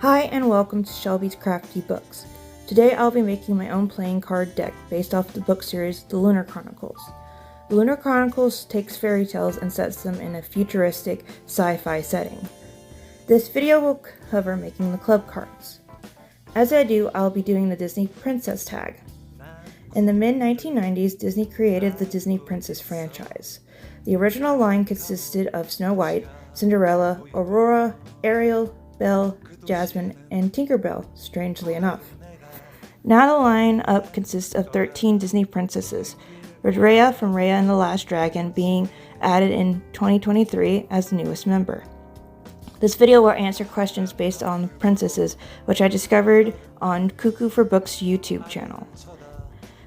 Hi and welcome to Shelby's Crafty Books. Today I'll be making my own playing card deck based off the book series The Lunar Chronicles. The Lunar Chronicles takes fairy tales and sets them in a futuristic sci-fi setting. This video will cover making the club cards. As I do, I'll be doing the Disney Princess tag. In the mid-1990s, Disney created the Disney Princess franchise. The original line consisted of Snow White, Cinderella, Aurora, Ariel, Belle, Jasmine, and Tinkerbell, strangely enough. Now the line-up consists of 13 Disney princesses, with Raya from Raya and the Last Dragon being added in 2023 as the newest member. This video will answer questions based on the princesses, which I discovered on Cuckoo for Books YouTube channel.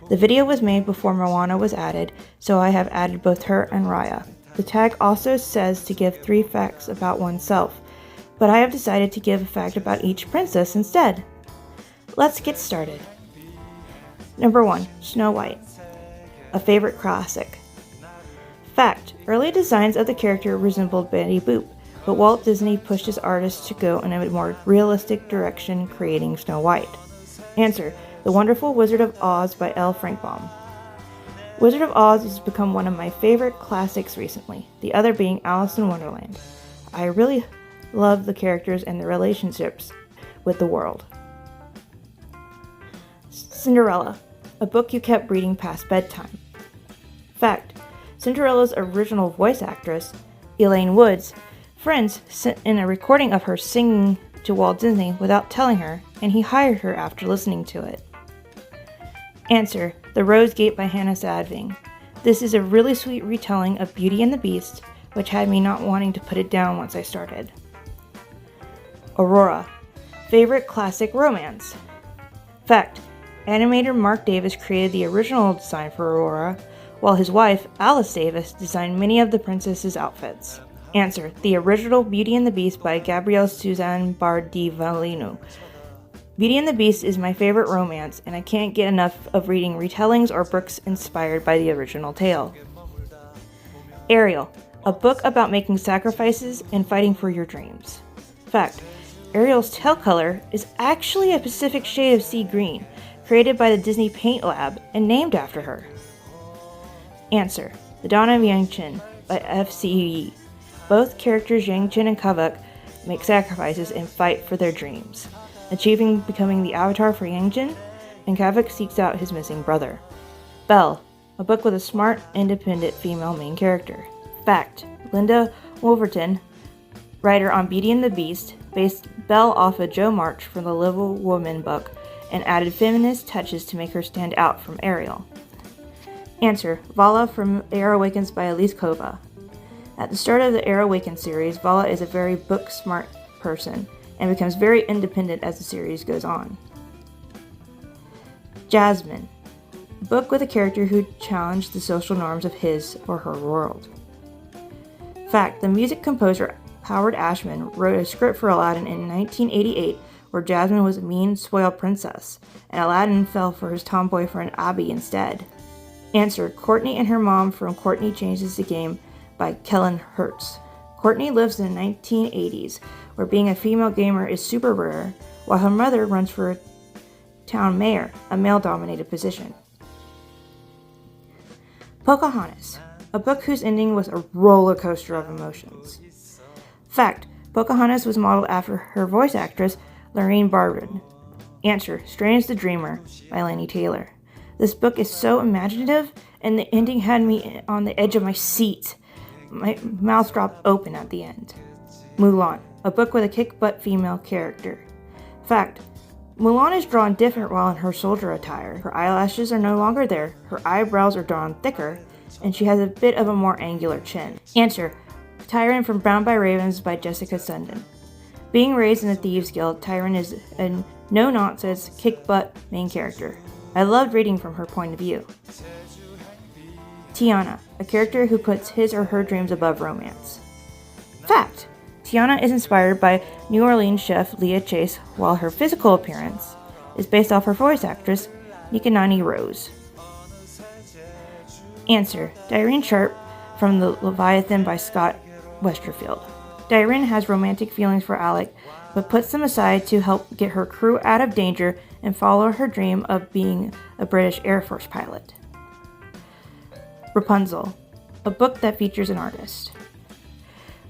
The video was made before Moana was added, so I have added both her and Raya. The tag also says to give 3 facts about oneself, but I have decided to give a fact about each princess instead. Let's get started. Number 1. Snow White. A favorite classic. Fact: early designs of the character resembled Betty Boop, but Walt Disney pushed his artists to go in a more realistic direction, creating Snow White. Answer: The Wonderful Wizard of Oz by L. Frankbaum. Wizard of Oz has become one of my favorite classics recently, the other being Alice in Wonderland. I really love the characters and their relationships with the world. Cinderella, a book you kept reading past bedtime. Fact: Cinderella's original voice actress, Elaine Wood's friends sent in a recording of her singing to Walt Disney without telling her, and he hired her after listening to it. Answer: The Rose Gate by Hannah Sadving. This is a really sweet retelling of Beauty and the Beast, which had me not wanting to put it down once I started. Aurora, favorite classic romance. Fact: Animator Mark Davis created the original design for Aurora, while his wife, Alice Davis, designed many of the princesses' outfits. Answer: The original Beauty and the Beast by Gabrielle Suzanne Bardivellino. Beauty and the Beast is my favorite romance, and I can't get enough of reading retellings or books inspired by the original tale. Ariel, a book about making sacrifices and fighting for your dreams. Fact: Ariel's tail color is actually a specific shade of sea green, created by the Disney Paint Lab and named after her. Answer: The Dawn of Yangchen by F.C. Yi. Both characters Yangchen and Kavuk make sacrifices and fight for their dreams, achieving becoming the avatar for Yangchen, and Kavuk seeks out his missing brother. Belle, a book with a smart, independent female main character. Fact: Linda Wolverton, writer on Beauty and the Beast, based Belle off of Jo March from the Little Woman book and added feminist touches to make her stand out from Ariel. Answer: Vala from Air Awakens by Elise Kova. At the start of the Air Awakens series, Vala is a very book-smart person and becomes very independent as the series goes on. Jasmine, a book with a character who challenged the social norms of his or her world. Fact: The music composer Howard Ashman wrote a script for Aladdin in 1988 where Jasmine was a mean, spoiled princess, and Aladdin fell for his tomboy friend Abby instead. Answer: Courtney and her mom from Courtney Changes the Game by Kellen Hertz. Courtney lives in the 1980s, where being a female gamer is super rare, while her mother runs for a town mayor, a male-dominated position. Pocahontas, a book whose ending was a roller coaster of emotions. Fact: Pocahontas was modeled after her voice actress, Lorraine Barban. Answer: Strange the Dreamer by Laini Taylor. This book is so imaginative, and the ending had me on the edge of my seat. My mouth dropped open at the end. Mulan, a book with a kick-butt female character. Fact: Mulan is drawn different while in her soldier attire. Her eyelashes are no longer there, her eyebrows are drawn thicker, and she has a bit of a more angular chin. Answer: Tyron from Bound by Ravens by Jessica Sundin. Being raised in the Thieves Guild, Tyron is a no-nonsense, kick-butt main character. I loved reading from her point of view. Tiana, a character who puts his or her dreams above romance. Fact: Tiana is inspired by New Orleans chef Leah Chase, while her physical appearance is based off her voice actress, Nikanani Rose. Answer: Dyrene Sharp from the Leviathan by Scott Westerfield. Dyrene has romantic feelings for Alec, but puts them aside to help get her crew out of danger and follow her dream of being a British Air Force pilot. Rapunzel, a book that features an artist.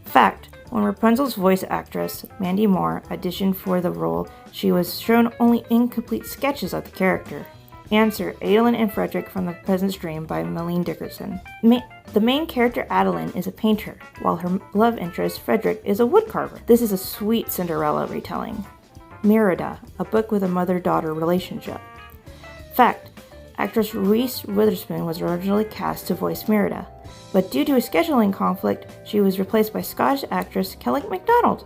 Fact: when Rapunzel's voice actress, Mandy Moore, auditioned for the role, she was shown only incomplete sketches of the character. Answer: Adolin and Frederick from The Peasant's Dream by Malene Dickerson. The main character Adolin is a painter, while her love interest Frederick is a woodcarver. This is a sweet Cinderella retelling. Merida, a book with a mother-daughter relationship. Fact: actress Reese Witherspoon was originally cast to voice Merida, but due to a scheduling conflict, she was replaced by Scottish actress Kelly MacDonald.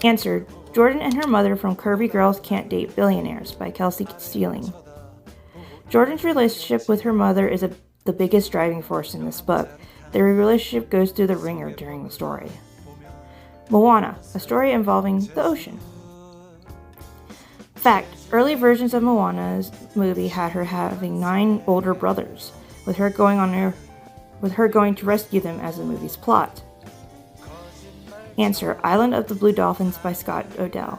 Answer: Jordan and her mother from Curvy Girls Can't Date Billionaires by Kelsey Stealing. Jordan's relationship with her mother is the biggest driving force in this book. Their relationship goes through the ringer during the story. Moana, a story involving the ocean. Fact: early versions of Moana's movie had her having 9 older brothers, with her going to rescue them as the movie's plot. Answer: Island of the Blue Dolphins by Scott Odell.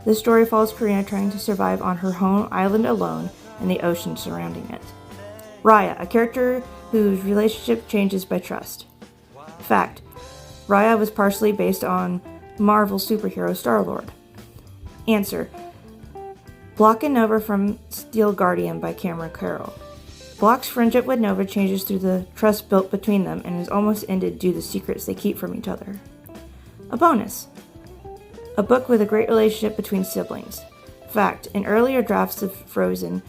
This story follows Karina trying to survive on her home island alone and the ocean surrounding it. Raya, a character whose relationship changes by trust. Fact: Raya was partially based on Marvel superhero Star-Lord. Answer: Block and Nova from Steel Guardian by Cameron Carroll. Block's friendship with Nova changes through the trust built between them and is almost ended due to secrets they keep from each other. A bonus: a book with a great relationship between siblings. Fact: in earlier drafts of Frozen,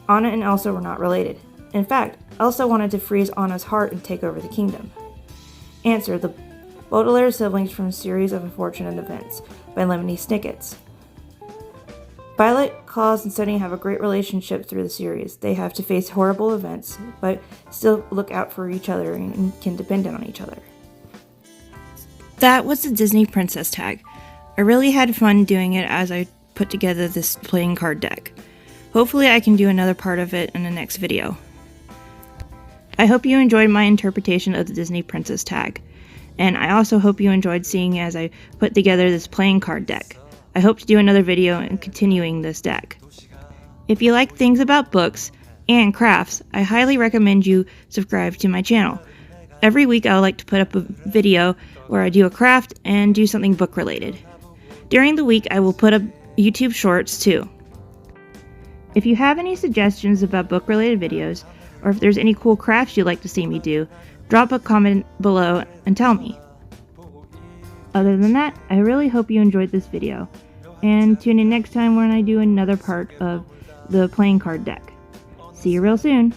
Anna and Elsa were not related. In fact, Elsa wanted to freeze Anna's heart and take over the kingdom. Answer: the Baudelaire siblings from Series of Unfortunate Events by Lemony Snickets. Violet, Claus, and Sunny have a great relationship through the series. They have to face horrible events, but still look out for each other and can depend on each other. That was the Disney Princess tag. I really had fun doing it as I put together this playing card deck. Hopefully I can do another part of it in the next video. I hope you enjoyed my interpretation of the Disney Princess tag, and I also hope you enjoyed seeing as I put together this playing card deck. I hope to do another video in continuing this deck. If you like things about books and crafts, I highly recommend you subscribe to my channel. Every week I would like to put up a video where I do a craft and do something book related. During the week I will put up YouTube shorts too. If you have any suggestions about book related videos, or if there's any cool crafts you'd like to see me do, drop a comment below and tell me. Other than that, I really hope you enjoyed this video, and tune in next time when I do another part of the playing card deck. See you real soon!